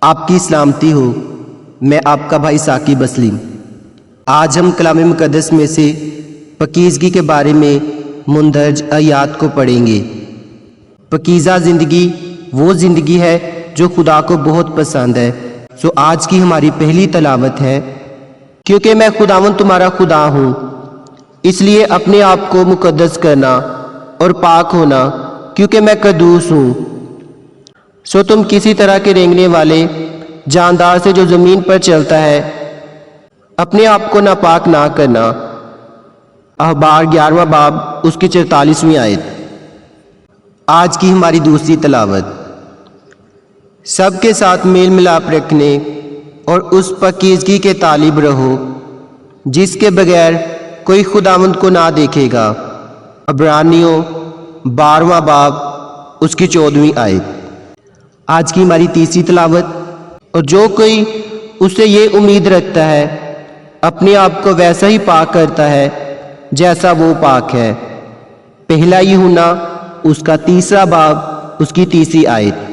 آپ کی سلامتی ہو۔ میں آپ کا بھائی ثاقب اسلم۔ آج ہم کلام مقدس میں سے پاکیزگی کے بارے میں مندرج آیات کو پڑھیں گے۔ پاکیزہ زندگی وہ زندگی ہے جو خدا کو بہت پسند ہے۔ سو آج کی ہماری پہلی تلاوت ہے، کیونکہ میں خداوند تمہارا خدا ہوں، اس لیے اپنے آپ کو مقدس کرنا اور پاک ہونا، کیونکہ میں قدوس ہوں۔ سو تم کسی طرح کے رینگنے والے جاندار سے جو زمین پر چلتا ہے اپنے آپ کو ناپاک نہ کرنا۔ اخبار 11واں باب اس کی 44ویں آیت۔ آج کی ہماری دوسری تلاوت۔ سب کے ساتھ میل ملاپ رکھنے اور اس پاکیزگی کے طالب رہو جس کے بغیر کوئی خداوند کو نہ دیکھے گا۔ عبرانیوں 12واں باب اس کی 14ویں آیت۔ آج کی ہماری تیسری تلاوت۔ اور جو کوئی اس سے یہ امید رکھتا ہے اپنے آپ کو ویسا ہی پاک کرتا ہے جیسا وہ پاک ہے۔ پہلا یوحنا اس کا 3واں باب اس کی 3 آیت۔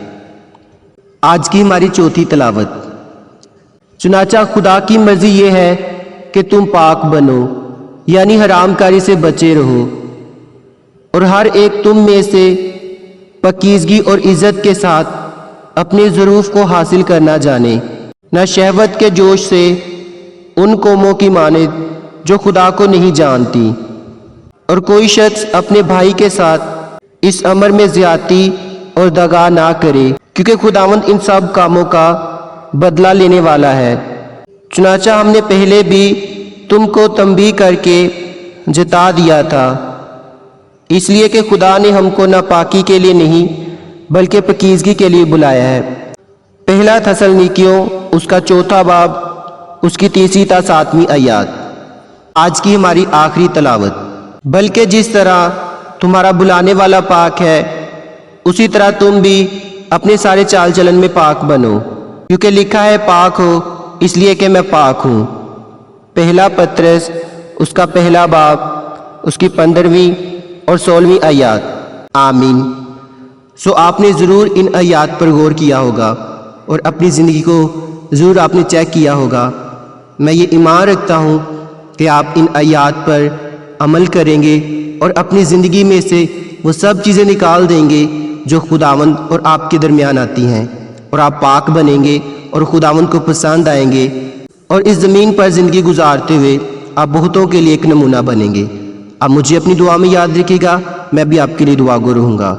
آج کی ہماری چوتھی تلاوت۔ چنانچہ خدا کی مرضی یہ ہے کہ تم پاک بنو، یعنی حرام کاری سے بچے رہو، اور ہر ایک تم میں سے پاکیزگی اور عزت کے ساتھ اپنے ظروف کو حاصل کرنا جانے، نہ شہوت کے جوش سے ان قوموں کی مانند جو خدا کو نہیں جانتی۔ اور کوئی شخص اپنے بھائی کے ساتھ اس امر میں زیادتی اور دغا نہ کرے، کیونکہ خداوند ان سب کاموں کا بدلہ لینے والا ہے۔ چنانچہ ہم نے پہلے بھی تم کو تنبیہ کر کے جتا دیا تھا، اس لیے کہ خدا نے ہم کو ناپاکی کے لیے نہیں بلکہ پاکیزگی کے لیے بلایا ہے۔ پہلا تھسلنیکیوں اس کا 4واں باب اس کی 3 تا 7 آیات۔ آج کی ہماری آخری تلاوت۔ بلکہ جس طرح تمہارا بلانے والا پاک ہے، اسی طرح تم بھی اپنے سارے چال چلن میں پاک بنو، کیونکہ لکھا ہے پاک ہو اس لیے کہ میں پاک ہوں۔ پہلا پترس اس کا 1 باب اس کی 15ویں اور 16ویں آیات۔ آمین۔ سو آپ نے ضرور ان آیات پر غور کیا ہوگا اور اپنی زندگی کو ضرور آپ نے چیک کیا ہوگا۔ میں یہ ایمان رکھتا ہوں کہ آپ ان آیات پر عمل کریں گے اور اپنی زندگی میں سے وہ سب چیزیں نکال دیں گے جو خداوند اور آپ کے درمیان آتی ہیں، اور آپ پاک بنیں گے اور خداوند کو پسند آئیں گے، اور اس زمین پر زندگی گزارتے ہوئے آپ بہتوں کے لیے ایک نمونہ بنیں گے۔ آپ مجھے اپنی دعا میں یاد رکھیے گا، میں بھی آپ کے لیے دعا گو رہوں گا۔